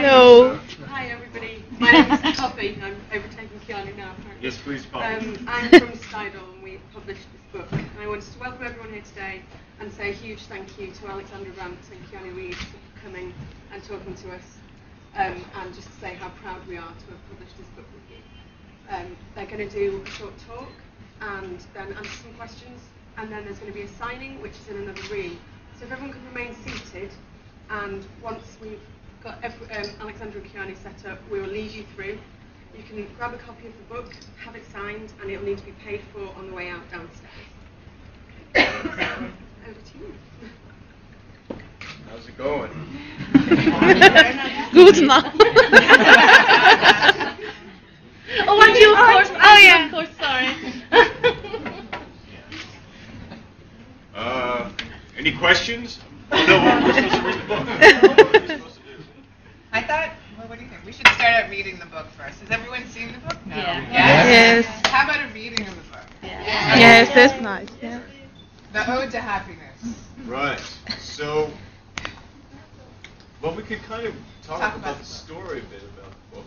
Hello. Hi everybody, my name is Poppy. I'm overtaking Keanu now. Apparently. Yes, please, Poppy. I'm from Stydal and we published this book. And I wanted to welcome everyone here today and say a huge thank you to Alexandra and Keanu Reeves for coming and talking to us. And just to say how proud we are to have published this book with you. They're going to do a short talk and then answer some questions, and then there's going to be a signing which is in another room. So if everyone can remain seated, and once we've got Alexandra and Keanu set up, we will lead you through. You can grab a copy of the book, have it signed, and it'll need to be paid for on the way out downstairs. Over to you. How's it going? Good now. Oh, and you, of course. Oh, yeah, of course. Sorry. Any questions? No, we're supposed to read the book. What are we supposed to do? I thought, well, what do you think? We should start out reading the book first. Has everyone seen the book? No. Yeah. Yes? Yes. How about a reading of the book? Yeah. Yes, that's nice. Yeah. The Ode to Happiness. Right. So, well, we could kind of talk about the book. story a bit about the book.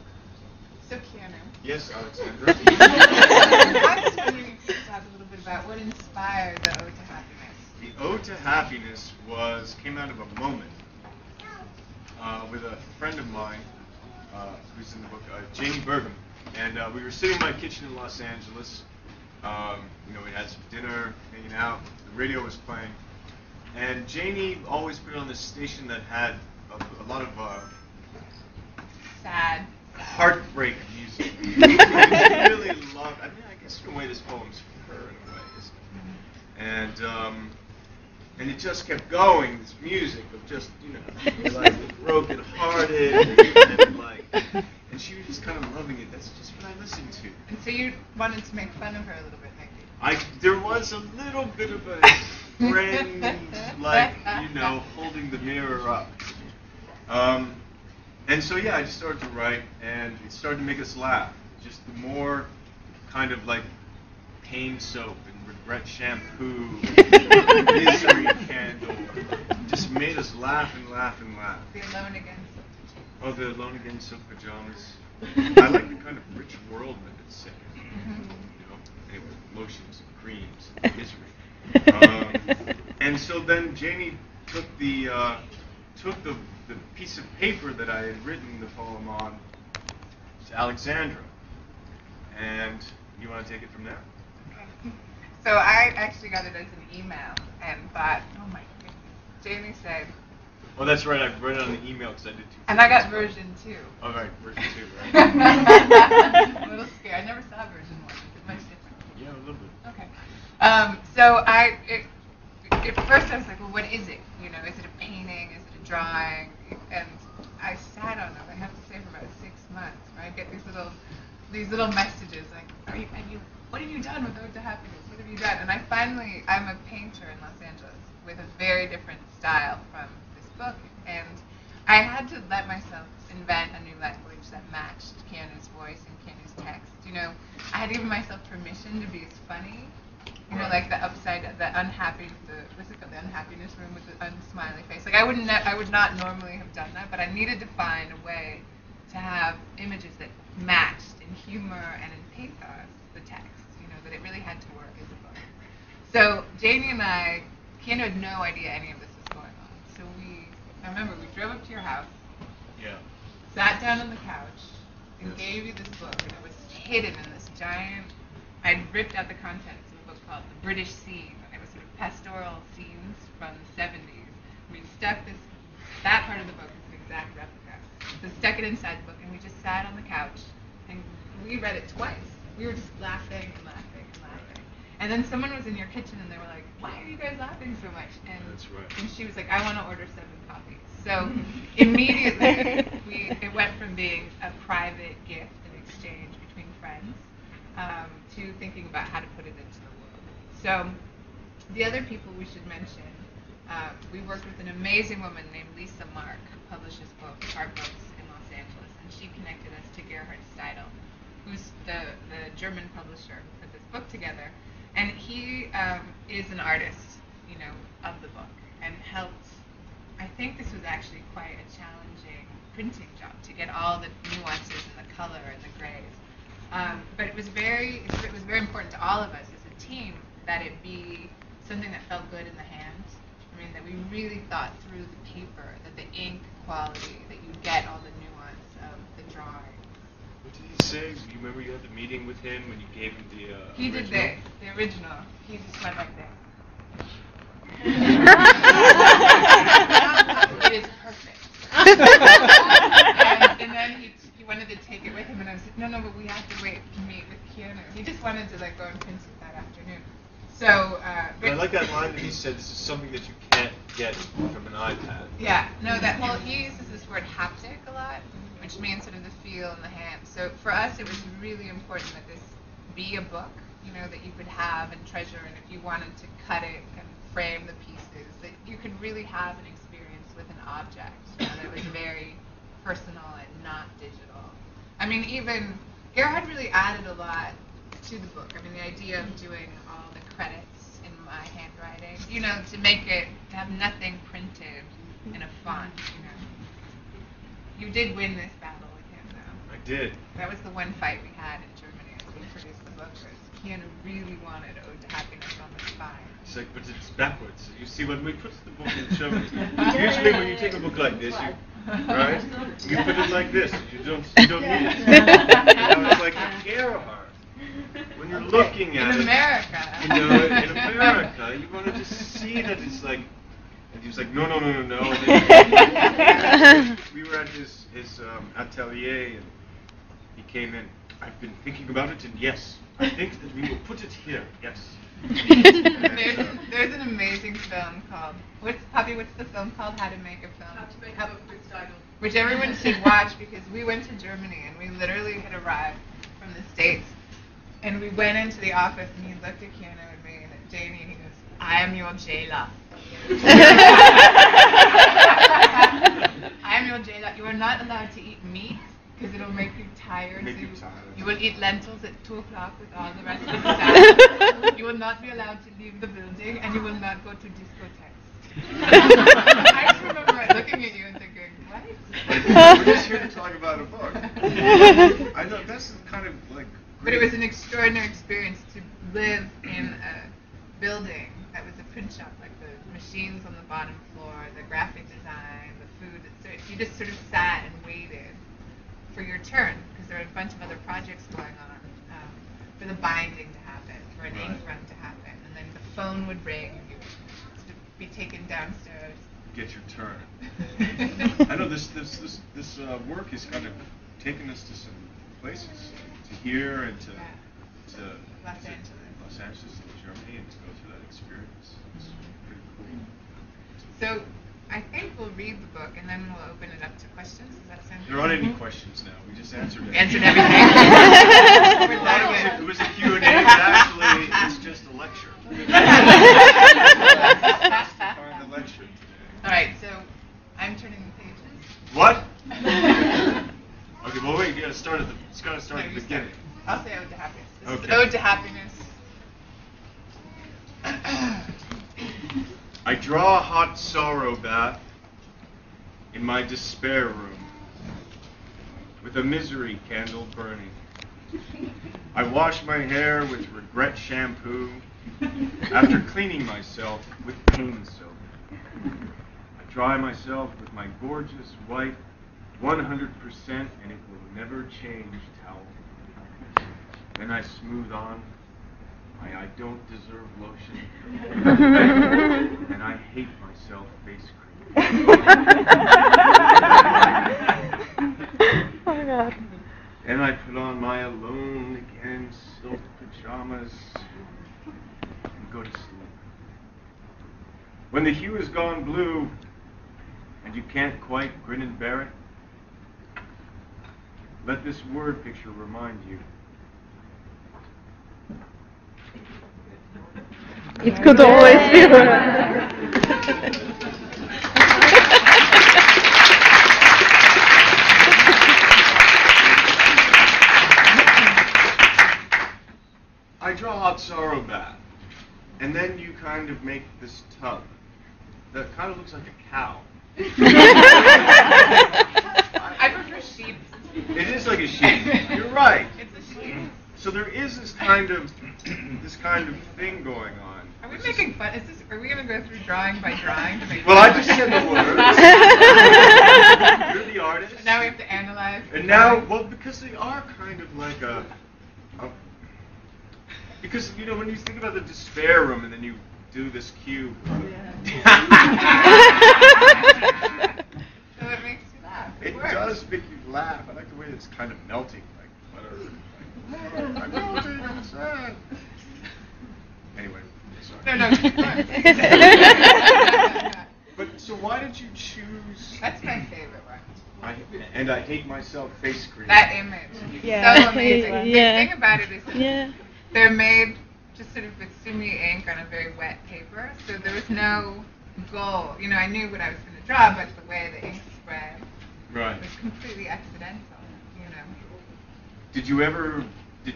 So, Keanu. Yes, Alexandra. I was wondering if you could talk a little bit about what inspired the Ode to Happiness. The Ode to Happiness came out of a moment with a friend of mine who's in the book, Jamie Bergham, and we were sitting in my kitchen in Los Angeles. We had some dinner, hanging out. The radio was playing, and Jamie always put on this station that had a lot of Sad. heartbreak music. I really loved. I mean, I guess in a way this poem's for her in a way, isn't it? And it just kept going. This music of just like broken-hearted and she was just kind of loving it. That's just what I listened to. And so you wanted to make fun of her a little bit, maybe. There was a little bit of a friend, holding the mirror up. And so I just started to write, and it started to make us laugh. Just the more kind of like pain soap and regret shampoo, misery candle, just made us laugh and laugh and laugh. The Alone Again. Oh, the Alone Again silk pajamas. I like the kind of rich world that it's set in. Anyway, lotions and creams and misery. And so then Jamie took the piece of paper that I had written the poem on to Alexandra. And you want to take it from there? Okay. So I actually got it as an email and thought, oh my goodness. Jamie said. Oh, that's right. I read it on the email because I did 2. And I got version 2. Oh, right. Version 2, right? A little scared. I never saw version 1. Is it much different? Yeah, a little bit. Okay. So at first I was like, well, what is it? Is it a painting? Is it a drawing? And I sat on it, I have to say, for about 6 months, where I get these little messages like, what have you done with Ode to Happiness? What have you done? And I'm a painter in Los Angeles with a very different style from this book, and I had to let myself invent a new language that matched Keanu's voice and Keanu's text. I had given myself permission to be as funny. Like the unhappiness room with the unsmiley face. Like I would not normally have done that, but I needed to find a way to have images that matched in humor and in pathos the text. That it really had to work as a book. So Jamie and Keanu had no idea any of this was going on. So I remember we drove up to your house. Yeah. Sat down on the couch and gave you this book, and it was hidden in this giant. I'd ripped out the contents of a book called The British Scene, and it was sort of pastoral scenes from the 70s. We stuck that part of the book is an exact replica. So stuck it inside the book, and we just sat on the couch, and we read it twice. We were just laughing and laughing and laughing. And then someone was in your kitchen, and they were like, why are you guys laughing so much? And, That's right. And she was like, I want to order 7 copies. So immediately, it went from being a private gift and exchange between friends to thinking about how to put it into the world. So the other people we should mention, we worked with an amazing woman named Lisa Mark, who publishes art books in Los Angeles, and she connected us to Gerhard Steidl, who's the German publisher who put this book together. And he is an artist, of the book, and helped. I think this was actually quite a challenging printing job to get all the nuances and the color and the grays. But it was very important to all of us as a team that it be something that felt good in the hands. I mean, that we really thought through the paper, that the ink quality, that you get all the nuance of the drawing. What did he say? You remember you had the meeting with him when you gave him the He original? did the original. He just went like this. It is perfect. and then he wanted to take it with him, and I was like, no, but we have to wait to meet with Keanu. He just wanted to like go and print it that afternoon. So, I like that line that he said, this is something that you can't get from an iPad. Yeah, no, he uses this word haptic a lot, which means sort of the feel in the hand. So for us, it was really important that this be a book, you know, that you could have and treasure, and if you wanted to cut it and frame the pieces, that you could really have an experience with an object, you know, that was very personal and not digital. I mean, even Gerhard really added a lot to the book. I mean, the idea of doing all the credits in my handwriting, you know, to make it, to have nothing printed in a font, you know. You did win this battle with him, though. I did. That was the one fight we had in Germany as we produced the book. Keanu really wanted Ode to Happiness on the spine. It's like, but it's backwards. You see, when we put the book in show, usually when you take a book like this, right, you put it like this. You don't need it. You know, it's like a Gerhard. When you're looking at in America. You know, in America, you want to just see that it's like, and he was like, no. And then we were at his atelier, and he came in. I've been thinking about it, and yes, I think that we will put it here. Yes. There's an amazing film called what's the film called? How to Make a Film. How to Make a Book with Style. Which everyone should watch, because we went to Germany and we literally had arrived from the States, and we went into the office and he looked at Keanu and me and at Jamie and he goes, I am your jailer. I am your jailer. You are not allowed to eat meat because it'll make you tired. You will eat lentils at 2 o'clock with all the rest of the staff. You will not be allowed to leave the building, and you will not go to discotheques. I just remember looking at you and thinking, what? We're just here to talk about a book. I know that's kind of like. But it was an extraordinary experience to live in a building that was a print shop, like the machines on the bottom floor, the graphic design, the food. So you just sort of sat and waited for your turn, because there were a bunch of other projects going on, for the binding to happen, for an ink run to happen, and then the phone would ring and you would be taken downstairs. Get your turn. I know this work has kind of taken us to some places, to here and to Los Angeles and Germany, and to go through that experience. It's pretty cool. So I think we'll read the book and then we'll open it up to questions. Does that sound good? There aren't any questions now. We just answered it. Answered everything. We're done with it. It was a Q&A, but actually it's just a lecture. Part of the lecture today. All right, so I'm turning the pages. What? Okay, well wait, it's got to start at the beginning. I'll say Ode to Happiness. This Okay. is Ode to Happiness. I draw a hot sorrow bath in my despair room with a misery candle burning. I wash my hair with regret shampoo after cleaning myself with pain soap. I dry myself with my gorgeous white 100% and it will never change towel. Then I smooth on my I don't deserve lotion and I hate myself face cream. Oh God. And I put on my alone again silk pajamas and go to sleep. When the hue has gone blue and you can't quite grin and bear it, let this word picture remind you. It could always be worse. I draw hot sorrow bath, and then you kind of make this tub that kind of looks like a cow. like a sheet. You're right. It's a sheet. So there is this kind of thing going on. Are we making fun? Are we going to go through drawing by drawing to make Well, I fun? just said the words. You're the artist. And now we have to analyze. And now, well, because they are kind of like because, you know, when you think about the despair room and then you do this cube. So it makes you laugh. It works. does make you laugh. I like the way it's kind of melting, like butter. I'm melting, I'm sad. Anyway, sorry. No. But so why did you choose? That's my favorite one. I hate myself face cream. That image. Yeah. So amazing. Yeah. The thing about it is that Yeah. they're made just sort of with sumi ink on a very wet paper, so there was no goal. You know, I knew what I was going to draw, but the way the ink spread Right. was completely accidental. You know. Did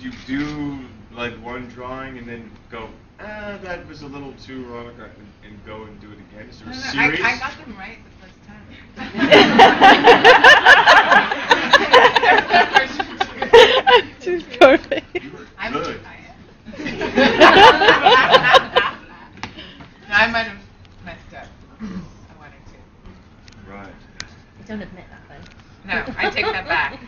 you do like one drawing and then go, that was a little too wrong, and go and do it again? Is there a series? I got them right the first time. She's perfect. You were I'm good. No, I might have messed up. I wanted to. Right. Don't admit that though. No, I take that back.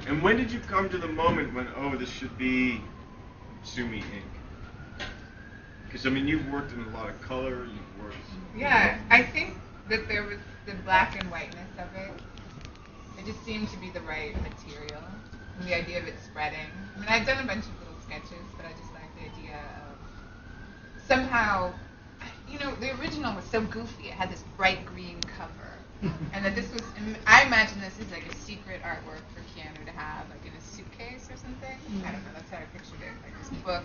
And when did you come to the moment when, this should be sumi ink? Because, I mean, you've worked in a lot of color, you've worked... Yeah, I think that there was the black and whiteness of it. It just seemed to be the right material. And the idea of it spreading. I mean, I'd done a bunch of little sketches, but I just liked the idea of somehow, you know, the original was so goofy. It had this bright green cover. And that this was, I imagine this is like a secret artwork for Keanu to have, like in a suitcase or something. I don't know, that's how I pictured it, like this book.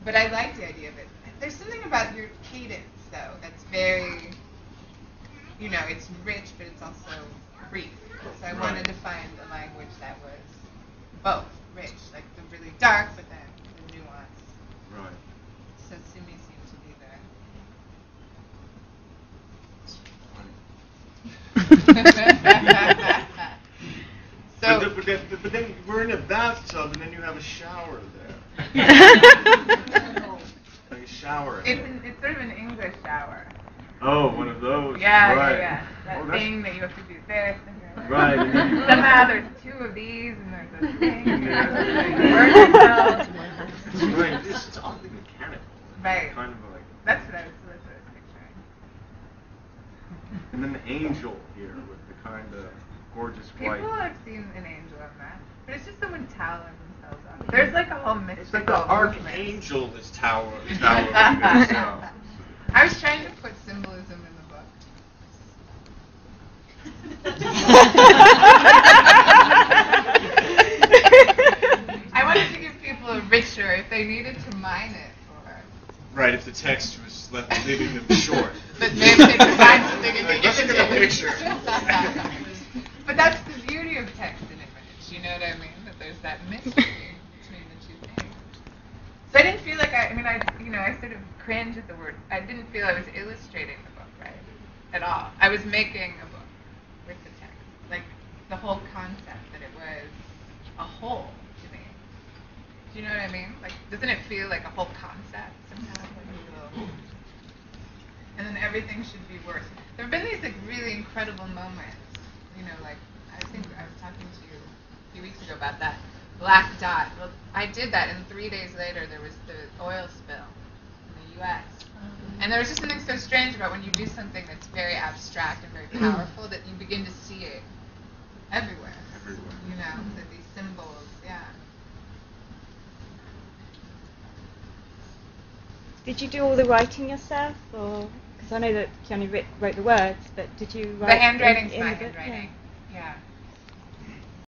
But I like the idea of it. There's something about your cadence, though, that's very, you know, it's rich, but it's also brief. So I wanted to find a language that was both rich, like the really dark, but then the nuance. Right. So sumi seemed to be there. So, but then we're in a bathtub, and then you have a shower there. Like a shower. it's sort of an English shower. Oh, one of those. Yeah, right. yeah. That thing that you have to do this. And Right. somehow there's two of these, and there's a thing. Yeah. Right. It's oddly mechanical. Right. Kind of like. That's what I was picturing. And then the angel here with the kind of gorgeous white. People have seen an angel in that, but it's just someone toweling themselves up. There's like a whole mystical It's like the movement. archangel is towering himself. I was trying to put symbolism in the book. I wanted to give people a richer, if they needed to mine it for. Right, if the text was leaving them short. But maybe they could find something in the Like, let's image. get a picture. But that's the beauty of text and image, you know what I mean? That there's that mystery between the two things. So I didn't feel like I sort of cringe at the word. I didn't feel I was illustrating the book, right? At all. I was making a book with the text. Like, the whole concept that it was a whole to me. Do you know what I mean? Like, doesn't it feel like a whole concept somehow? Like a little... And then everything should be worse. There have been these like really incredible moments, you know, like I think I was talking to you a few weeks ago about that black dot. Well, I did that, and 3 days later there was the oil spill in the U.S. And there was just something so strange about when you do something that's very abstract and very powerful that you begin to see it everywhere. Everywhere. You know, that these symbols, yeah. Did you do all the writing yourself, or because I know that Keanu wrote the words, but did you write The handwriting's in my the book? handwriting. Yeah.